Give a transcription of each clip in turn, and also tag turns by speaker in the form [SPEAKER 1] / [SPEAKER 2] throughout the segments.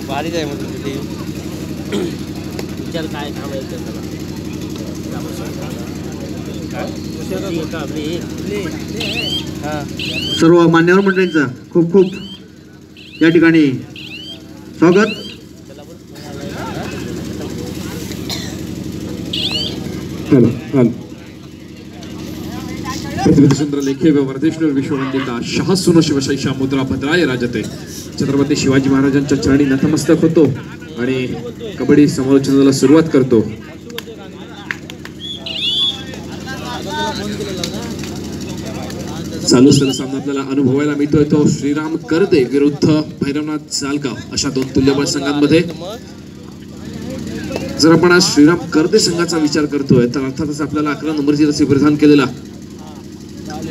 [SPEAKER 1] भारी जाय मग तुझी विचार काय काम आहे त्याला
[SPEAKER 2] सर्व मान्यवर मंडळींचा खूप खूप या ठिकाणी स्वागत.
[SPEAKER 3] प्रतिनिधिचंद्र लेखे वर्धेश्वर विश्ववंदिता शाहसून शिवशैषा मुद्रा भद्राय राजते. छत्रपती शिवाजी महाराजांच्या चरणी नतमस्तक होतो आणि कबड्डी समालोचनाला सुरुवात करतो. चालू असलेला सामना आपल्याला अनुभवायला मिळतोय तो श्रीराम करदे विरुद्ध भैरवनाथ जालगाव अशा दोन तुल्यबळ संघांमध्ये. जर आपण आज श्रीराम करदे संघाचा विचार करतोय तर अर्थातच आपल्याला 11 नंबरची रसी परिधान केलेला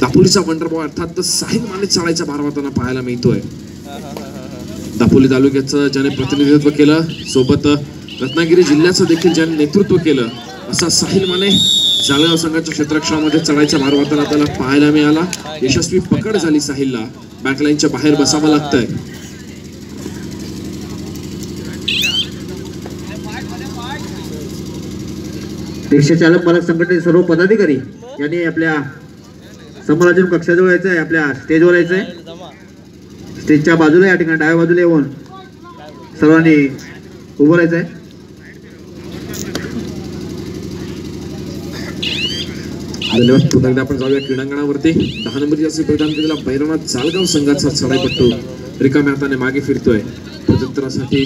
[SPEAKER 3] दापोलीचा वंडरबॉय अर्थात साहिल माने चाळायच्या भारवाताना पाहायला मिळतोय. दापोली तालुक्याचं ज्याने प्रतिनिधित्व केलं सोबत रत्नागिरी जिल्ह्याचं देखील ज्याने नेतृत्व केलं असा साहिल माने जालगाव संघाच्या क्षेत्ररक्षणामध्ये चढायच्या भारवाताना आपल्याला पाहायला मिळाला. यशस्वी पकड झाली साहिलला. बॅकलाईनच्या बाहेर बसावं लागतंय.
[SPEAKER 2] रिक्षा चालक मालक संघटनेचे सर्व पदाधिकारी यांनी आपल्या समालोचन कक्षाजवळ यायचं आहे. आपल्या स्टेजवर यायचं आहे. स्टेजच्या बाजूला या ठिकाणी डाव्या बाजूला येऊन सर्वांनी उभं राहायचं आहे.
[SPEAKER 3] पुन्हा एकदा आपण जाऊया क्रीडांगणावरती. 10 नंबरची रसी परिधान केलेला भैरवनाथ जालगाव संघाचा चढाईपट्टू रिकाम्या हाताने मागे फिरतोय. प्रत्युत्तरासाठी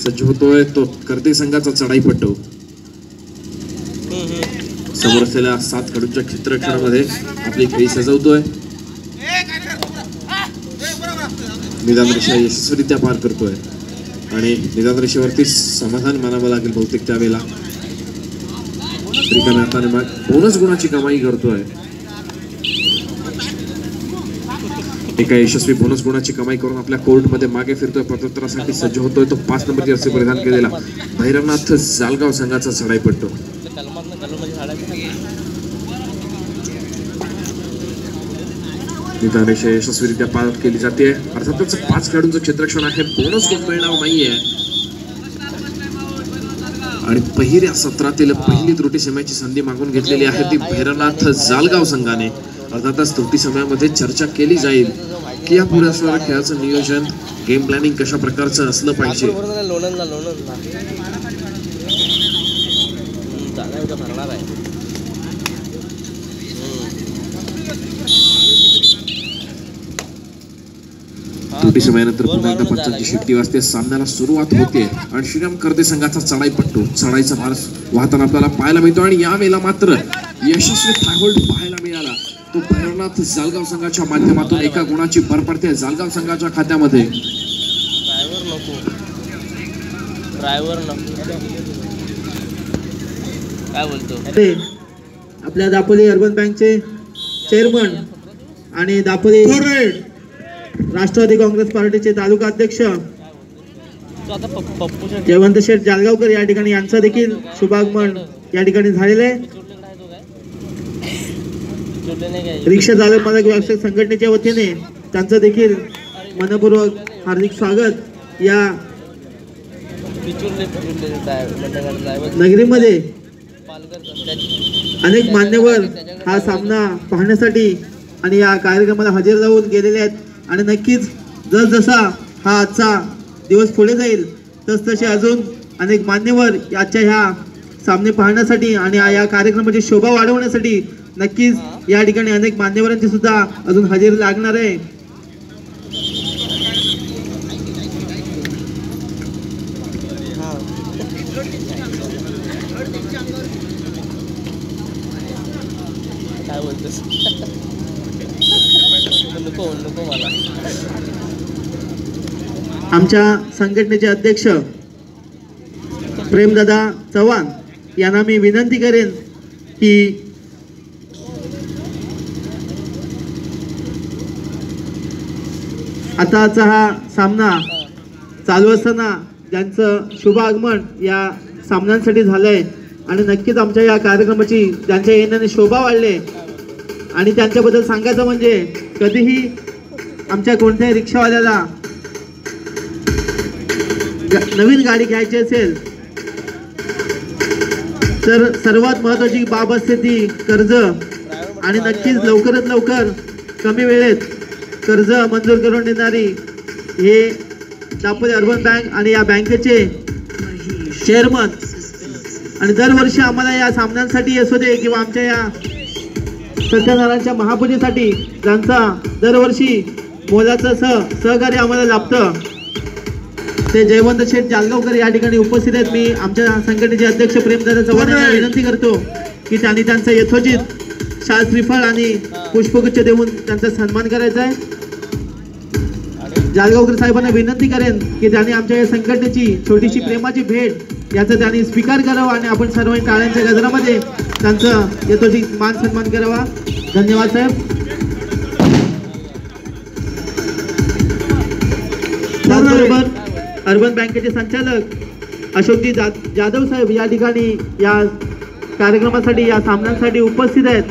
[SPEAKER 3] सज्ज होतोय तो करदे संघाचा चढाईपट्टू. समोर असलेल्या 7 खेळाडूंच्या क्षेत्ररक्षणामध्ये आपली खेळी सजवतोय. निदान रेषा यशस्वीरित्या पार करतोय आणि निदान रेषेवरती समाधान मानावं लागेल बहुतेक त्यावेळेला. रिकाम्या हाताने बोनस गुणाची कमाई करतोय. एका यशस्वी बोनस गुणाची कमाई करून आपल्या कोर्टमध्ये मागे फिरतोय. प्रत्युत्तरासाठी सज्ज होतोय तो 5 नंबरची रसी परिधान केलेला भैरवनाथ जालगाव संघाचा चढाईपट्टू. निदान रेषा यशस्वीरित्या पार केली जाते. अर्थातच 5 खेळाडूंचं क्षेत्ररक्षण आहे. बोनस गुण मिळणार नाहीये आणि पहिल्या सत्रातील पहिली त्रुटी समयाची संधी मागून घेतलेली आहे ती भैरवनाथ जालगाव संघाने. अर्थातच त्रुटी समयामध्ये चर्चा केली जाईल की या पुढे असणाऱ्या खेळाचं नियोजन गेम प्लॅनिंग कशा प्रकारचं असलं पाहिजे. त्रुटी समयानंतर पुन्हा एकदा पंचांची शिट्टी वाजते. सामन्याला सुरुवात होते आणि श्रीराम करदे संघाचा चढाईपट्टू चढाईचा भार वाहताना आपल्याला पाहायला मिळतो आणि यावेळेला मात्र यशस्वी थायहोल्ड पाहायला मिळाला तो भैरवनाथ जालगाव संघाच्या माध्यमातून. एका गुणाची भर पडते जालगाव संघाच्या खात्यामध्ये.
[SPEAKER 1] काय बोलतो
[SPEAKER 2] आपल्या दापोली अर्बन बँकचे चेअरमन आणि दापोली राष्ट्रवादी काँग्रेस पार्टीचे तालुका अध्यक्ष जयवंत शेठ जालगावकर या ठिकाणी यांचा देखील शुभागमन या ठिकाणी झालेलं आहे. रिक्षा चालक मालक व्यावसायिक संघटनेच्या वतीने त्यांचं देखील मनपूर्वक हार्दिक स्वागत. या नगरीमध्ये अनेक मान्यवर हा सामना पाहण्यासाठी आणि या कार्यक्रमाला हजर राहून गेलेले आहेत आणि नक्कीच जसजसा हा आजचा दिवस पुढे जाईल तसतसे अजून अनेक मान्यवर आजच्या ह्या सामने पाहण्यासाठी आणि या कार्यक्रमाची शोभा वाढवण्यासाठी नक्कीच या ठिकाणी अनेक मान्यवरांची सुद्धा अजून हजेरी लागणार आहे.
[SPEAKER 1] काय बोलतोस नको मला.
[SPEAKER 2] आमच्या संघटनेचे अध्यक्ष प्रेमदादा चव्हाण यांना मी विनंती करेन की आताचा हा सामना चालू असताना ज्यांचं शुभ आगमन या सामन्यांसाठी झालंय आणि नक्कीच आमच्या या कार्यक्रमाची त्यांच्या येण्याने शोभा वाढले. आणि त्यांच्याबद्दल सांगायचं म्हणजे कधीही आमच्या कोणत्याही रिक्षावाल्याला नवीन गाडी घ्यायची असेल तर सर्वात महत्वाची बाब असते ती कर्ज. आणि नक्कीच लवकरात लवकर कमी वेळेत कर्ज मंजूर करून देणारी हे दापोली अर्बन बँक आणि या बँकेचे चेअरमन. आणि दरवर्षी आम्हाला या सामन्यांसाठी असू दे किंवा आमच्या या सत्यनारायणच्या महापूजेसाठी त्यांचा दरवर्षी मोलाचं सहकार्य आम्हाला लाभतं. ते जयवंत शेठ जालगावकर या ठिकाणी उपस्थित आहेत. मी आमच्या संघटनेचे अध्यक्ष प्रेमदादा चव्हाण यांना विनंती करतो की त्यांनी त्यांचा यथोचित शाल श्रीफळ आणि पुष्पगुच्छ देऊन त्यांचा सन्मान करायचा आहे. जालगावकर साहेबांना विनंती करेन की त्यांनी आमच्या या संघटनेची छोटीशी प्रेमाची भेट याचा त्यांनी स्वीकार करावा आणि आपण सर्वांनी टाळ्यांच्या गजरामध्ये त्यांचं यथोचित मान सन्मान करावा. धन्यवाद साहेब. त्याचबरोबर अर्बन बँकेचे संचालक अशोकजी जाधव साहेब या ठिकाणी या कार्यक्रमासाठी या सामन्यांसाठी उपस्थित आहेत.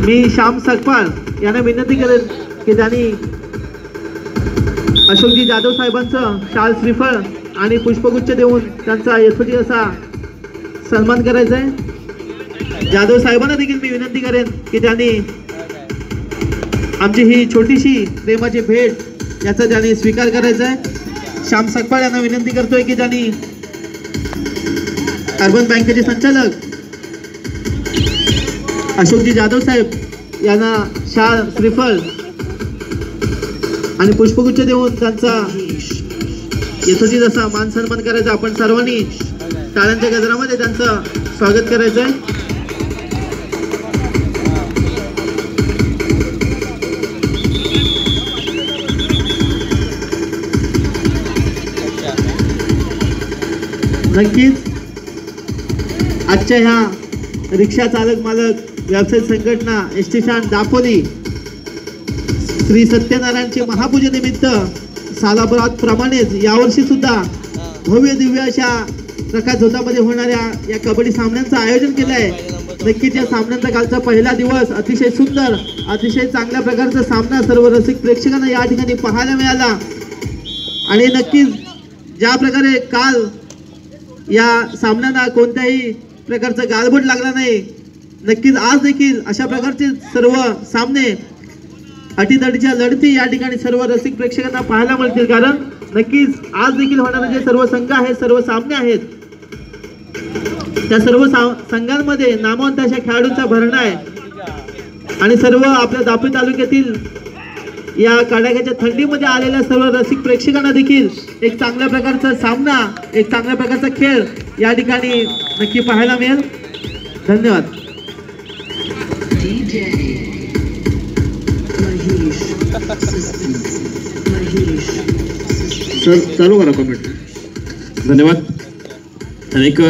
[SPEAKER 2] मी श्याम सकपाळ यांना विनंती करेन की त्यांनी अशोकजी जाधव साहेबांचं शाल श्रीफळ आणि पुष्पगुच्छ देऊन त्यांचा यथोचित असा सन्मान करायचा आहे. जाधव साहेबांना देखील मी विनंती करेन की त्यांनी आमची ही छोटीशी प्रेमाची भेट याचा त्यांनी स्वीकार करायचा आहे. श्याम सकपाळ यांना विनंती करतोय की त्यांनी अर्बन बँकेचे संचालक अशोकजी जाधव साहेब यांना शाल श्रीफळ आणि पुष्पगुच्छ देऊन त्यांचा यथोचित असा मान सन्मान करायचा. आपण सर्वांनी टाळ्यांच्या गजरामध्ये त्यांचं स्वागत करायचं आहे. नक्कीच आजच्या ह्या रिक्षा चालक मालक व्यावसायिक संघटना एसटी स्टँड दापोली श्री सत्यनारायणचे महापूजेनिमित्त सालाभरात प्रमाणेच यावर्षी सुद्धा भव्य दिव्य अशा प्रकाश झोतामध्ये होणाऱ्या या कबड्डी सामन्यांचं आयोजन केलं आहे. नक्कीच या सामन्यांचा कालचा पहिला दिवस अतिशय सुंदर अतिशय चांगल्या प्रकारचा सामना सर्व रसिक प्रेक्षकांना या ठिकाणी पाहायला मिळाला. आणि नक्कीच ज्या प्रकारे काल या सामन्यांना कोणत्याही प्रकारचा गालबोट लागला नाही, नक्कीच आज देखील अशा प्रकारचे सर्व सामने अटीतटीच्या लढती या ठिकाणी सर्व रसिक प्रेक्षकांना पाहायला मिळतील. कारण नक्कीच आज देखील होणारे जे सर्व संघ आहेत सर्व सामने आहेत त्या सर्व संघांमध्ये नामवंत अशा खेळाडूंचा भरणा आहे. आणि सर्व आपल्या दापोली तालुक्यातील या कडाक्याच्या थंडीमध्ये आलेल्या सर्व रसिक प्रेक्षकांना देखील एक चांगल्या प्रकारचा सामना एक चांगल्या प्रकारचा खेळ या ठिकाणी नक्की पाहायला मिळेल. धन्यवाद.
[SPEAKER 3] सर चालू करा कमेंट. धन्यवाद. अनेक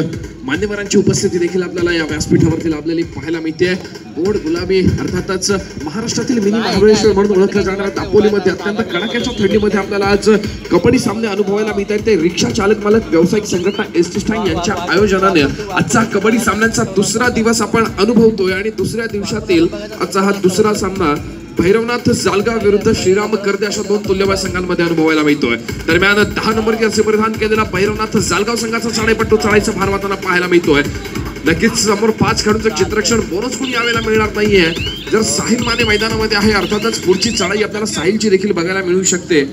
[SPEAKER 3] मान्यवरांची उपस्थिती देखील आपल्याला या व्यासपीठावरती लाभलेली पाहायला मिळते. गोड गुलाबी अर्थातच महाराष्ट्रातील मिनी महाबळेश्वर म्हणून ओळखलं जाणाऱ्या दापोलीमध्ये अत्यंत कडाक्याच्या थंडीमध्ये आपल्याला आज कबड्डी सामने अनुभवायला मिळत आहेत. ते रिक्षा चालक मालक व्यावसायिक संघटना एसटी स्टँड यांच्या आयोजनाने आजचा कबड्डी सामन्यांचा दुसरा दिवस आपण अनुभवतोय. आणि दुसऱ्या दिवसातील आजचा हा दुसरा सामना भैरवनाथ जालगाव विरुद्ध श्रीराम कर्दे अशा दोन तुल्यबळ संघांमध्ये अनुभवायला मिळतोय. दरम्यान 10 नंबर जर्सी परिधान केलेला भैरवनाथ जालगाव संघाचा चढाईपट्टू चढाईचा भार वाहताना पाहायला मिळतोय. नक्कीच समोर 5 खेळाडूंचं चित्रक्षण बोनस कोणी यावेळेला मिळणार नाहीये. जर साहिल माने मैदानामध्ये आहे अर्थातच पुढची चढाई आपल्याला साहिलची देखील बघायला मिळू शकते.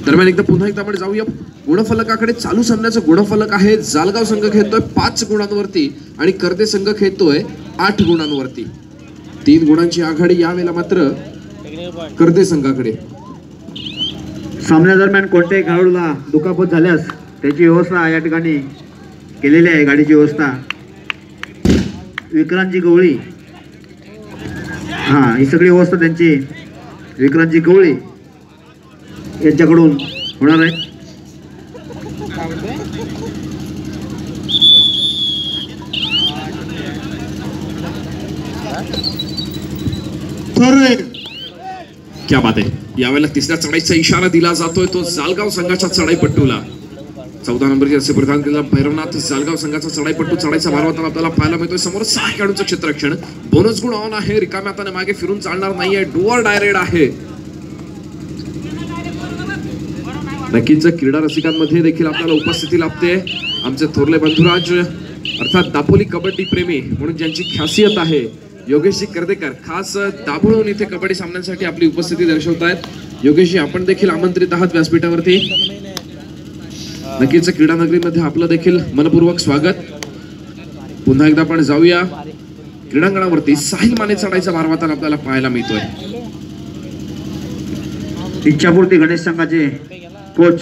[SPEAKER 3] दरम्यान पुन्हा एकदा आपण जाऊया गुणफलकाकडे. चालू सामन्याचा गुणफलक आहे जालगाव संघ खेळतोय 5 गुणांवरती आणि कर्दे संघ खेळतोय 8 गुणांवरती. 3 गुणांची आघाडी यावेळेला मात्र कर्दे संघाकडे.
[SPEAKER 2] सामन्यादरम्यान कोणत्याही खेळाडूला दुखापत झाल्यास त्याची व्यवस्था या ठिकाणी केलेली आहे. गाडीची व्यवस्था विक्रांतजी गवळी ही सगळी व्यवस्था त्यांची विक्रांतजी गवळी यांच्याकडून होणार आहे.
[SPEAKER 3] क्या बात आहे. यावेळेला तिसऱ्या चढाईचा इशारा दिला जातोय तो जालगाव संघाच्या चढाईपट्टूला. 14 नंबरची असे प्रदान केलेला भैरवनाथ जालगाव संघाचा चढाईपट्टू चढाईचा मारवताना आपल्याला पाहायला मिळतोय. समोर 6 खेळाडूंचं क्षेत्ररक्षण, बोनस गुण ऑन आहे, रिकाम्या हाताने मागे फिरून चालणार नाहीये, डुअर डायरेक्ट आहे. नक्कीच क्रीडा रसिकांमध्ये देखील आपल्याला उपस्थिती लाभते. आमचे थोरले बंधुराज अर्थात दापोली कबड्डी प्रेमी म्हणून ज्यांची खासियत आहे, योगेशजी कर्देकर खास दाभोळून इथे कबड्डी सामन्यांसाठी आपली उपस्थिती दर्शवत आहेत. योगेशजी, आपण देखील आमंत्रित आहात व्यासपीठावरती. नक्कीच क्रीडा नगरीमध्ये आपलं देखील मनपूर्वक स्वागत. पुन्हा एकदा आपण जाऊया क्रीडांगणावरती. साहिल माने चढाईचा मारवाताना आपल्याला पाहायला मिळतोय.
[SPEAKER 2] इच्छापूर्ती गणेश संघाचे कोच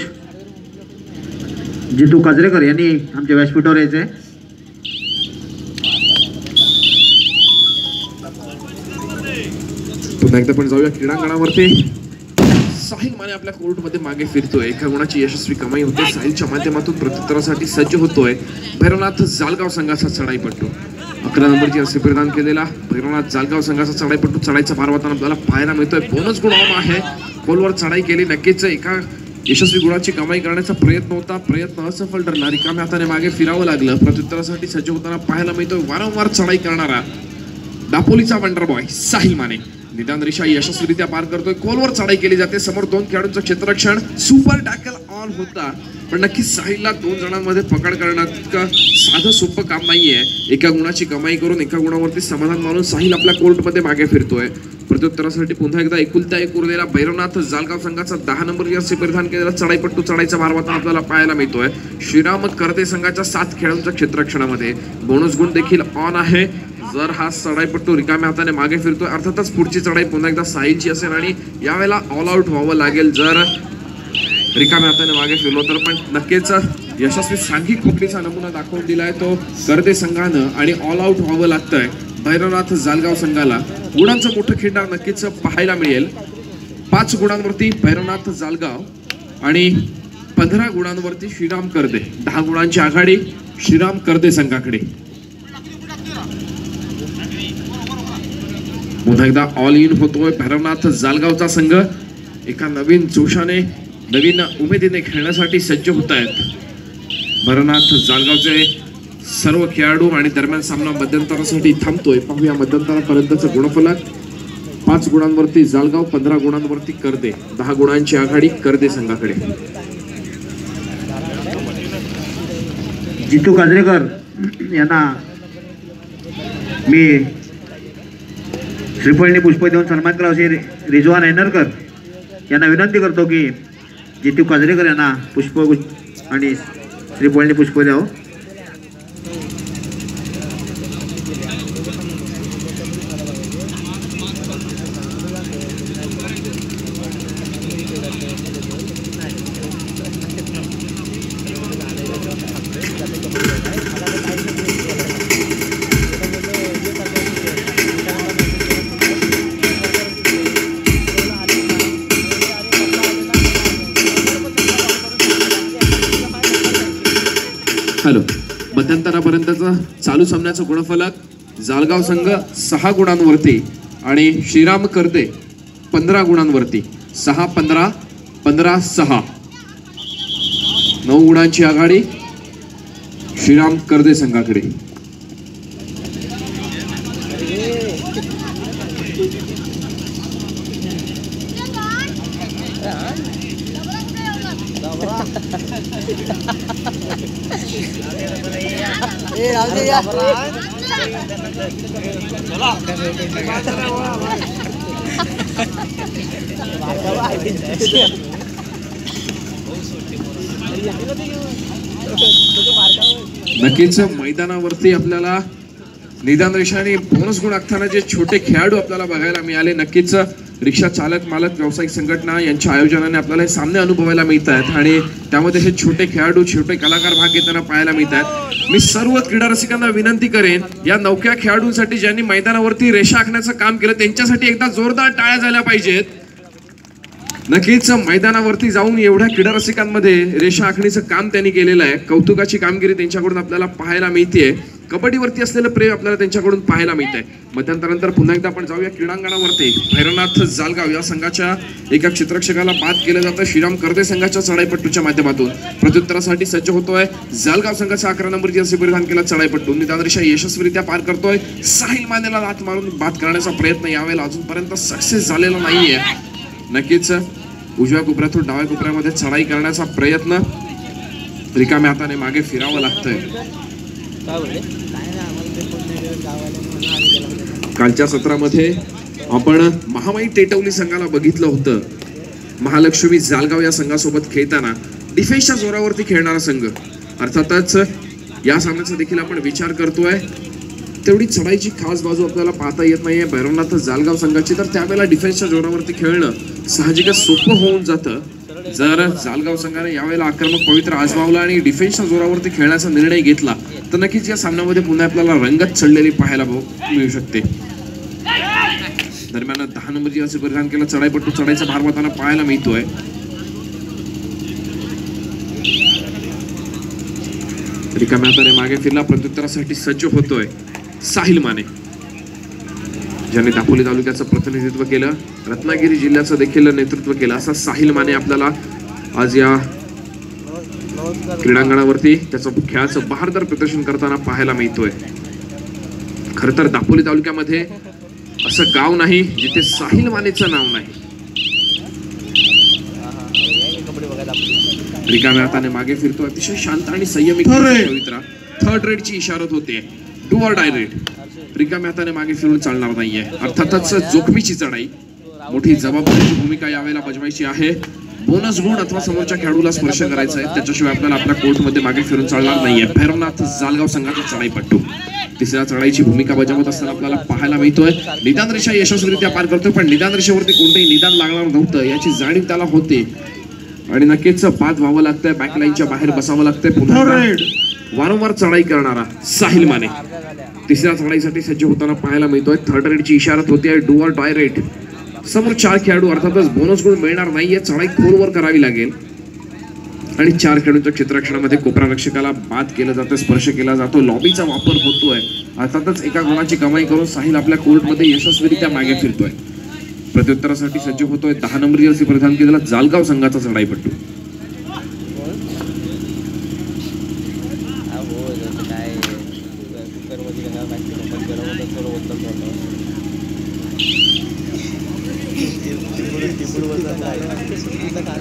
[SPEAKER 2] जितू काजरेकर यांनी आमच्या व्यासपीठावर यायचे.
[SPEAKER 3] पुन्हा एकदा आपण जाऊया क्रीडांगणावरती. साहिल माने आपल्या कोर्टमध्ये मागे फिरतोय. एका गुणाची यशस्वी कमाई होते. साहिलच्या माध्यमातून प्रत्युत्तरासाठी सज्ज होतोय भैरवनाथ जालगाव संघाचा चढाईपट्टू. 11 नंबरची असे प्रदान केलेला भैरवनाथ जालगाव संघाचा चढाईपट्टू चढाईचा मारवाताना आपल्याला पाहायला मिळतोय. बोनस गुण ऑन आहे, खोलवर चढाई केली. नक्कीच एका यशस्वी गुणाची कमाई करण्याचा प्रयत्न होता, प्रयत्न असफल ठरला. रिकाम्या हाताने मागे फिरावं लागलं. प्रत्युत्तरासाठी सज्ज होताना पाहायला मिळतोय वारंवार चढाई करणारा दापोलीचा वंडर बॉय साहिल माने. निदान रेषा यशस्वीरित्या पार करतोय. खोलवर चढाई केली जाते. समोर 2 खेळाडूंचं क्षेत्ररक्षण, सुपर टॅकल ऑन होता. पण नक्कीच साहिलला 2 जणांमध्ये पकड करण्यात साधं सोपं काम नाहीये. एका गुणाची कमाई करून एका गुणावरती समाधान मानून साहिल आपल्या कोर्टमध्ये मागे फिरतोय. प्रत्युत्तरासाठी पुन्हा एकदा एकुलता एक उरलेला भैरवनाथ जालगाव संघाचा 10 नंबर जर्सी परिधान केलेला चढाईपट्टू चढाईचा मारवाताना आपल्याला पाहायला मिळतोय. श्रीराम कर्दे संघाच्या 7 खेळाडूंच्या क्षेत्ररक्षणामध्ये बोनस गुण देखील ऑन आहे. जर हा चढाईपट्टू रिकाम्या हाताने मागे फिरतोय, अर्थातच पुढची चढाई पुन्हा एकदा साहिलची असेल आणि यावेळेला ऑल आउट व्हावं लागेल. जर रिकाम्या हाताने मागे फिरलो तर. पण नक्कीच यशस्वी सांघिक कुस्तीचा नमुना दाखवून दिलाय तो कर्दे संघानं आणि ऑल आउट व्हावं लागतंय भैरवनाथ जालगाव संघाला. गुणांचं मोठं खिंडार नक्कीच पाहायला मिळेल. 5 गुणांवरती भैरवनाथ जालगाव आणि 15 गुणांवरती श्रीराम कर्दे. 10 गुणांची आघाडी श्रीराम कर्दे संघाकडे. पुन्हा एकदा ऑल इन होतोय भैरवनाथ जालगावचा संघ. एका नवीन जोशाने नवीन उमेदीने खेळण्यासाठी सज्ज होत आहेत भैरवनाथ जालगावचे सर्व खेळाडू. आणि दरम्यान सामना मध्यंतरासाठी थांबतोय. पाहूया मध्यंतरापर्यंतचं गुणफलक. 5 गुणांवरती जालगाव, 15 गुणांवरती कर्दे. 10 गुणांची आघाडी कर्दे संघाकडे.
[SPEAKER 2] जितू काजरेकर यांना मी श्रीफळनी पुष्प देऊन सन्मान करावा असे रिजवान ऐनरकर यांना विनंती करतो की जितू काजरेकर यांना पुष्प आणि श्रीफळनी पुष्प द्यावं.
[SPEAKER 3] हॅलो. मध्यंतरापर्यंतचा चालू सामन्याचं गुणफलक. जालगाव संघ 6 गुणांवरती आणि श्रीराम कर्दे 15 गुणांवरती. 6-15, 15-6. 9 गुणांची आघाडी श्रीराम कर्दे संघाकडे. नक्कीच मैदानावरती आपल्याला निदान रेषा आणि बोनस गुण आखताना जे छोटे खेळाडू आपल्याला बघायला मिळाले. नक्कीच रिक्षा चालक मालक व्यावसायिक संघटना यांच्या आयोजनाने आपल्याला हे सामने अनुभवायला मिळत आहेत आणि त्यामध्ये हे छोटे खेळाडू छोटे कलाकार भाग घेताना पाहायला मिळत आहेत. मी सर्व क्रीडा रसिकांना विनंती करेन, या नवख्या खेळाडूंसाठी ज्यांनी मैदानावरती रेषा आखण्याचं काम केलं त्यांच्यासाठी एकदा जोरदार टाळ्या झाल्या पाहिजेत. नक्कीच मैदानावरती जाऊन एवढ्या क्रीडा रसिकांमध्ये रेषा आखणीचं काम त्यांनी केलेलं आहे. कौतुकाची कामगिरी त्यांच्याकडून आपल्याला पाहायला मिळते. कबड्डीवरती असलेलं प्रेम आपल्याला त्यांच्याकडून पाहायला मिळत आहे. मध्यंतरानंतर पुन्हा एकदा आपण जाऊया क्रीडांगणावरती. भैरवनाथ जालगाव या संघाच्या एका क्षेत्ररक्षकाला बाद केलं जातं श्रीराम करदे संघाच्या चढाईपट्टूच्या माध्यमातून. प्रत्युत्तरासाठी सज्ज होतोय जालगाव संघाचा 11 नंबर जर्सी परिधान केला चढाईपट्टू. निदानरेषा यशस्वीरित्या पार करतोय. साहिल मानेला लाथ मारून बाद करण्याचा प्रयत्न यावेळेला अजूनपर्यंत सक्सेस झालेला नाहीये. नक्कीच उजव्या कोपऱ्यातून डाव्या कोपऱ्यामध्ये चढाई करण्याचा प्रयत्न. रिकाम्या हाताने मागे फिरावं लागतंय.
[SPEAKER 1] काय बोलले?
[SPEAKER 3] कालच्या सत्रामध्ये आपण महामाई टेटवली संघाला बघितलं होतं. महालक्ष्मी जालगाव या संघासोबत खेळताना डिफेन्सच्या जोरावरती खेळणारा संघ. अर्थातच या सामन्याचा देखील आपण विचार करतोय. तेवढी चढाईची खास बाजू आपल्याला पाहता येत नाहीये भैरवनाथ जालगाव संघाची. तर त्यावेळेला डिफेन्सच्या जोरावरती खेळणं साहजिकच सोपं होऊन जातं. जर जालगाव संघाने यावेळेला आक्रमक पवित्र आजमावला आणि डिफेन्सच्या जोरावरती खेळण्याचा निर्णय घेतला तर नक्कीच या सामन्यामध्ये पुन्हा आपल्याला रंगत चढलेली पाहायला मिळू शकते. दरम्यान 10 नंबर जर्सी परिधान केला चढाईपट्टू चढाईचा भार वाहताना पाहायला मिळतोय. रिकाम्या हाताने मागे फिरला. प्रत्युत्तरासाठी सज्ज होतोय साहिल माने, ज्याने दापोली तालुक्याचं प्रतिनिधित्व केलं, रत्नागिरी जिल्ह्याचं देखील नेतृत्व केलं. असा साहिल माने आपल्याला आज या क्रीडांगणावरती त्याचं खेळाचं बहारदार प्रदर्शन करताना पाहायला मिळतोय. खरं तर दापोली तालुक्यामध्ये असं गाव नाही जिथे साहिल मानेचं नाव नाही. रिकाम्या हाताने मागे फिरतो. अतिशय शांत आणि संयमी पवित्रा. थर्ड रेडची इशारत होते. Do or die red. रिकाम्या हाताने मागे फिरून चालणार नाहीये. अर्थातच जोखमीची चढाई, मोठी जबाबदारीची भूमिका यावेळेला बजवायची आहे. बोनस गुण अथवा समोरच्या खेळाडूला स्पर्श करायचा आहे, त्याच्याशिवाय आपल्याला आपल्या कोर्टमध्ये मागे फिरून चालणार नाहीये. भैरवनाथ जालगाव संघाचा चढाईपट्टू तिसऱ्या चढाईची भूमिका बजावत असताना आपल्याला पाहायला मिळतोय. निदान रेषा यशस्वीरित्या पार करतोय, पण निदान रेषेवरती कोणतेही निदान लागणार नव्हतं याची जाणीव त्याला होते आणि नक्कीच बाद व्हावं लागतंय. बॅकलाईनच्या बाहेर बसावं लागतंय. पुन्हा वारंवार चढाई करणारा साहिल माने तिसऱ्या चढाईसाठी सज्ज होताना पाहायला मिळतोय. थर्ड रेडची इशारत होती. Do or die red. समोर 4 खेळाडू, अर्थातच बोनस गुण मिळणार नाहीये. चढाई खोलवर करावी लागेल आणि 4 खेळाडूंच्या क्षेत्ररक्षणामध्ये कोपरा रक्षकाला बाद केलं जातं, स्पर्श केला जातो, लॉबीचा वापर होतोय. अर्थातच एका गुणाची कमाई करून साहिल आपल्या कोर्टमध्ये यशस्वीरित्या मागे फिरतोय. प्रत्युत्तरासाठी सज्ज होतोय 10 नंबर जर्सी परिधान केलेला जालगाव संघाचा चढाईपट्टू.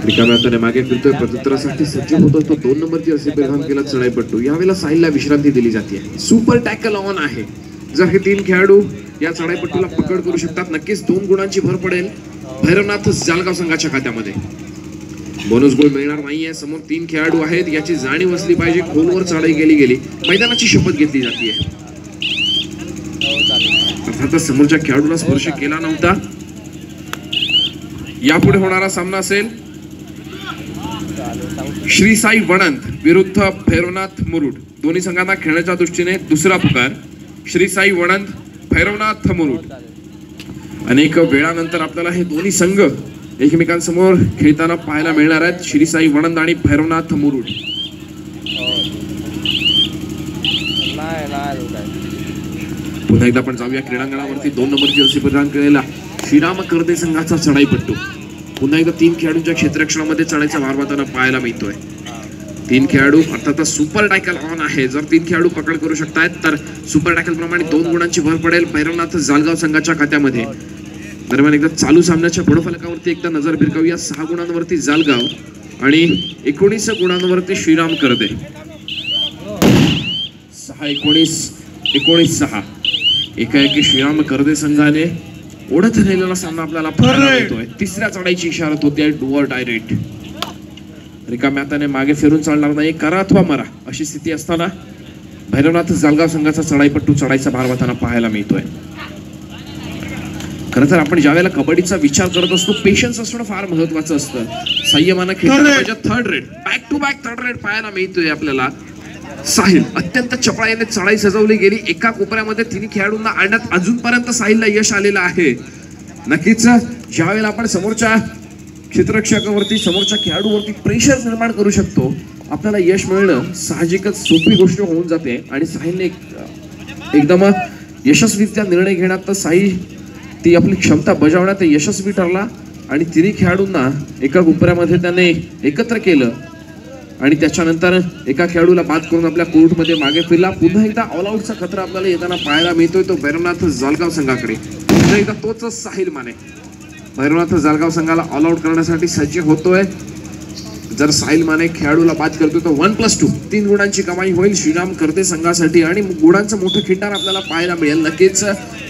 [SPEAKER 3] रिकाम्या हाताने मागे फिरतोय. प्रत्युत्तरासाठी सज्ज होतोय तो 2 नंबर जर्सी परिधान केला चढाईपट्टू. यावेळेला साहिलला विश्रांती दिली जाते. सुपर टॅकल ऑन आहे. जर हे 3 खेळाडू या चढाईपट्टूला पकड करू शकतात नक्कीच 2 गुणांची भर पडेल भैरवनाथ जालगाव संघाच्या खात्यामध्ये. बोनस गोल मिळणार नाहीये. समोर 3 खेळाडू आहेत याची जाणीव असली पाहिजे. खोलवर चढाई गेली मैदानाची शपथ घेतली जाते. अर्थातच समोरच्या खेळाडूला स्पर्श केला नव्हता. यापुढे होणारा सामना असेल श्री साई वणंद विरुद्ध भैरवनाथ मुरुड. दोन्ही संघांना खेळण्याच्या दृष्टीने दुसरा पुकार. श्री साई वणंद भैरवनाथ मुरुड. अनेक वेळानंतर आपल्याला हे दोन्ही संघ एकमेकांसमोर खेळताना पाहायला मिळणार आहेत. श्री साई वणंद आणि भैरवनाथ मुरुड. पुन्हा एकदा आपण जाऊया क्रीडांगणावरती. 2 नंबर जर्सी परिधान केलेला श्रीराम करदे संघाचा चढाईपट्टू. पुन्हा एकदा 3 खेळाडूंच्या क्षेत्ररक्षणामध्ये चढाईचा भार वाहताना पाहायला मिळतोय. 3 खेळाडू, अर्थातच सुपर टॅकल ऑन आहे. जर 3 खेळाडू पकड करू शकतायत तर सुपर टॅकल प्रमाणे 2 गुणांची भर पडेल भैरवनाथ जालगाव संघाच्या खात्यामध्ये. दरम्यान एकदा चालू सामन्याच्या गुणफलकावरती एकदा नजर फिरकावूया. 6 गुणांवरती जालगाव आणि 19 गुणांवरती श्रीराम करदे. 6-19-19-6 एकाएकी श्रीराम करदे संघाने ओढत राहिलेला सामना आपल्याला पाहायला मिळतोय. तिसऱ्या चढाईची इशारत होती. Do or die red. रिकाम्या हाताने मागे फिरून चालणार नाही. करा अथवा मरा अशी स्थिती असताना भैरवनाथ जालगाव संघाचा चढाईपट्टू चढाईचा भार वाहताना पाहायला मिळतोय. खरं तर आपण ज्यावेळेला कबड्डीचा विचार करत असतो पेशन्स असणं फार महत्वाचं असतं. संयमानं खेळताना third raid, back to back third raid पाहायला मिळतोय आपल्याला. साहिल अत्यंत चपळाईने चढाई सजवली गेली. एका कोपऱ्यामध्ये 3 खेळाडूंना आणण्यात अजूनपर्यंत साहिलला यश आलेलं आहे. नक्कीच ज्यावेळेला आपण समोरच्या क्षेत्ररक्षकावरती समोरच्या खेळाडूवरती प्रेशर निर्माण करू शकतो, आपल्याला यश मिळणं साहजिकच सोपी गोष्ट होऊन जाते. आणि साहिलने एकदम यशस्वीरित्या निर्णय घेण्यात तर साहिल ती आपली क्षमता बजावण्यात यशस्वी ठरला आणि तिन्ही खेळाडूंना एका गुपऱ्यामध्ये त्याने एकत्र केलं आणि त्याच्यानंतर एका खेळाडूला बाद करून आपल्या कोर्टमध्ये मागे फिरला. पुन्हा एकदा ऑल आउटचा खतरा आपल्याला येताना पाहायला मिळतोय, तो भैरवनाथ जालगाव संघाकडे. पुन्हा एकदा तोच साहिल माने भैरवनाथ जालगाव संघाला ऑल आउट करण्यासाठी सज्ज होतोय. जर साहिल माने खेळाडूला बाद करतोय तर 1+2 3 गुणांची कमाई होईल श्रीराम करदे संघासाठी आणि गुणांचं मोठं खिंडार आपल्याला पाहायला मिळेल. नक्कीच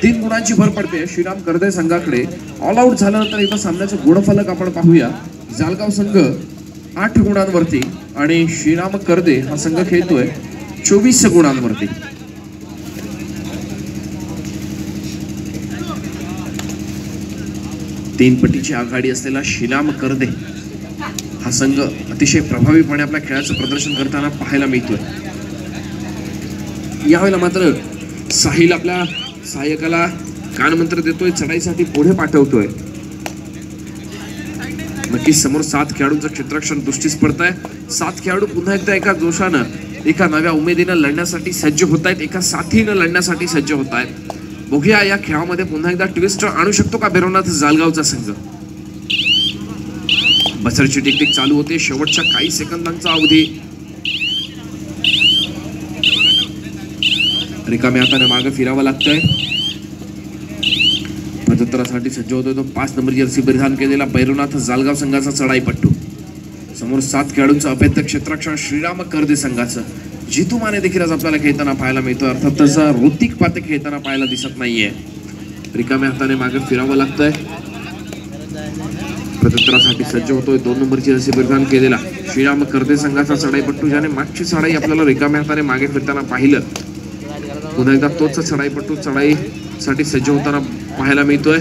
[SPEAKER 3] 3 गुणांची भर पडते श्रीराम करदे संघाकडे. ऑल आउट झाल्यानंतर इथं सामन्याचे गुणफलक आपण पाहूया. जालगाव संघ 8 गुणांवरती आणि श्रीराम करदे हा संघ खेळतोय 24 गुणांवरती. तीन पटीची आघाडी असलेला श्रीराम करदे हा संघ अतिशय प्रभावीपणे आपल्या खेळाचं प्रदर्शन करताना पाहायला मिळतोय. यावेळेला मात्र साहिल आपल्या सहाय्यकाला कानमंत्र देतोय, चढाईसाठी पुढे पाठवतोय. नक्कीच समोर 7 खेळाडूंचं क्षेत्ररक्षण दृष्टीस पडत आहे. 7 खेळाडू पुन्हा एकदा एका जोशानं, एका नव्या उमेदीनं लढण्यासाठी सज्ज होत आहेत, एका साथीनं लढण्यासाठी सज्ज होत आहेत. बघूया या खेळामध्ये पुन्हा एकदा ट्विस्ट आणू शकतो का भैरवनाथ जालगावचा संघ. बसरची टिकटिक चालू होते, शेवटच्या काही सेकंदांचा अवधी. रिकाम्या हाताने मागे फिरावं लागतंय. प्रत्युत्तरासाठी सज्ज होतोय तो 5 नंबर जर्सी परिधान केलेला भैरवनाथ जालगाव संघाचा चढाईपट्टू. समोर 7 खेळाडूंचं अभेद्य क्षेत्ररक्षण श्रीराम करदे संघाचं. जितू माने देखील आज आपल्याला खेळताना पाहायला मिळतो, अर्थात तसा ऋतिक पाते खेळताना पाहायला दिसत नाहीये. रिकाम्या हाताने मागे फिरावं लागतंय. प्रत्युत्तरासाठी सज्ज होतोय 2 नंबरची जर्सी परिधान केलेला श्रीराम करदे संघाचा चढाईपट्टू, ज्याने मागची चढाई आपल्याला रिकाम्या हाताने मागे फिरताना पाहिलं. पुन्हा एकदा तोच चढाईपट्टू चढाईसाठी सज्ज होताना पाहायला मिळतोय.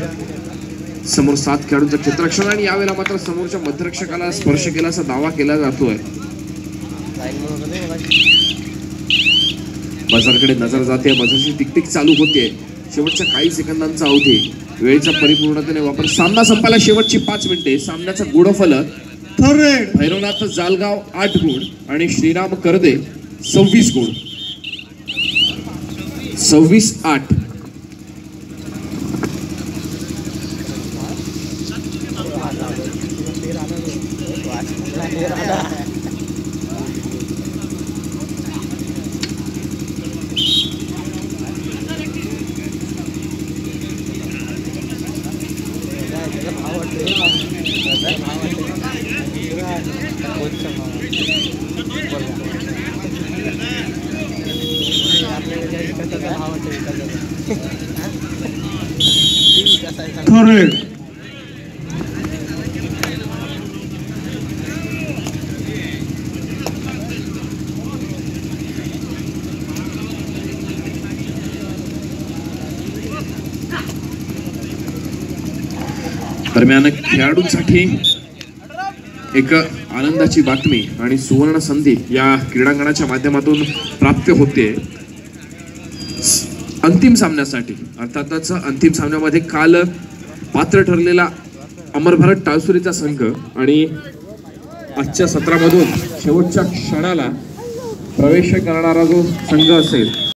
[SPEAKER 3] समोर 7 खेळाडूंचं क्षेत्ररक्षण आणि यावेळेला मात्र समोरच्या मध्यरक्षकाला स्पर्श केला असा दावा केला जातोय. बझरकडे नजर जाते, बझरची टिकटिक चालू होते. शेवटच्या काही सेकंदांचा अवधी, वेळेचा परिपूर्णतेने वापर. सामना संपायला शेवटची 5 मिनिटे. सामन्याचा गुणफलक भैरवनाथ जालगाव 8 गुण आणि श्रीराम करदे 26 गुण. 26-8. दरम्यान खेळाडूंसाठी एक आनंदाची बातमी आणि सुवर्ण संधी या क्रीडांगणाच्या माध्यमातून प्राप्त होते. अंतिम सामन्यासाठी, अर्थातच अंतिम सामन्यामध्ये काल पात्र ठरलेला अमर भारत टाळसुरीचा संघ आणि आजच्या सत्रामधून शेवटच्या क्षणाला प्रवेश करणारा जो संघ असेल